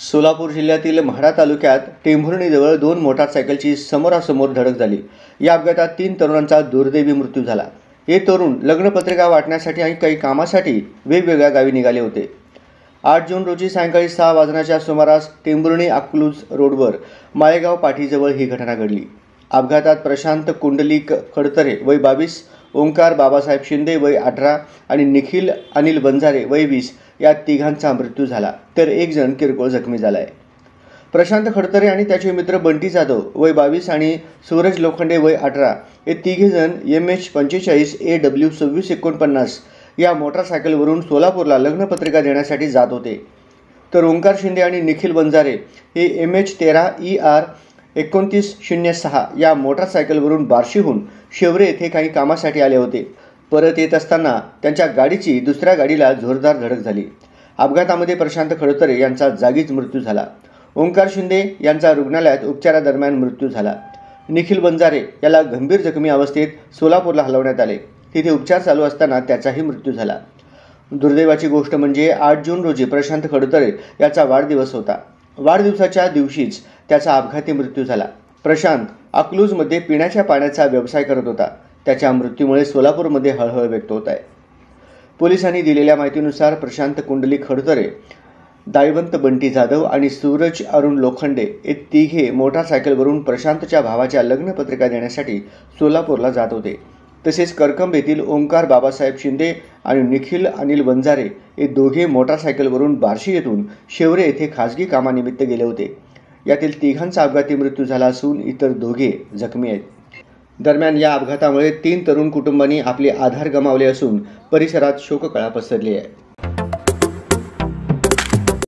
सोलापूर जिल्ह्यातील म्हाडा तालुक्यात टेंभुर्णीजवळ दोन मोटारसायकलची समोरासमोर धडक झाली। या अपघातात 3 तरुणांचा दुर्दैवी मृत्यू झाला। हे तरुण लग्नपत्रिका वाटण्यासाठी आणि काही कामासाठी वेगवेगळ्या गावी निघाले होते। 8 जून रोजी सायंकाळी 6 वाजण्याच्या सुमारास टेंभुर्णी अकलूज रोडवर माळेगाव पाठीजवळ ही घटना घडली। अपघातात प्रशांत कुंडलिक खडतरे वय 22, ओंकार बाबासाहेब शिंदे वय 18 आणि निखिल अनिल बंजारे वय 20 या तिघांचा मृत्यू झाला, तर एक जण किरकोळ जखमी झाला आहे। प्रशांत खडतरे आणि त्याचे मित्र बंटी जाधव वय 22 आणि सूरज लोखंडे वय 18 हे तिघे जण MH45 AW 2649 या मोटारसायकलवरून सोलापूरला लग्नपत्रिका देण्यासाठी जात होते, तर ओंकार शिंदे आणि निखिल बंजारे हे MH13 ER 2906 या मोटारसायकलवरून बार्शीहून शेवरे येथे काही कामासाठी आले होते। परत येत असताना त्यांच्या गाडीची दुसऱ्या गाडीला जोरदार धडक झाली। अपघातामध्ये प्रशांत खडतरे यांचा जागीच मृत्यू झाला। ओंकार शिंदे यांचा रुग्णालयात उपचारादरम्यान मृत्यू झाला। निखिल बंजारे याला गंभीर जखमी अवस्थेत सोलापूरला हलवण्यात आले। तिथे उपचार चालू असताना त्याचाही मृत्यू झाला। दुर्दैवाची गोष्ट म्हणजे 8 जून रोजी प्रशांत खडतरे याचा वाढदिवस होता। वाढदिवसाच्या दिवशीच त्याचा अपघाती मृत्यू झाला। प्रशांत अकलूजमध्ये पिण्याच्या पाण्याचा व्यवसाय करत होता। त्याच्या मृत्यूमुळे सोलापूरमध्ये हळहळ व्यक्त होत आहे। पोलिसांनी दिलेल्या माहितीनुसार प्रशांत कुंडलिक खडतरे, दायवंत बंटी जाधव आणि सूरज अरुण लोखंडे हे तिघे मोटारसायकलवरून प्रशांतच्या भावाच्या लग्नपत्रिका देण्यासाठी सोलापूरला जात होते। तसेच करकंब येथील ओंकार बाबासाहेब शिंदे आणि निखिल अनिल बंजारे हे दोघे मोटारसायकलवरून बार्शी येथून शेवरे येथे खासगी कामानिमित्त गेले होते। यातील तिघांचा अपघाती मृत्यू झाला असून इतर दोघे जखमी आहेत। दरम्यान या अपघातामुळे 3 तरुण कुटुंबांनी आपले आधार गमावले असून परिसरात शोककळा पसरली आहे।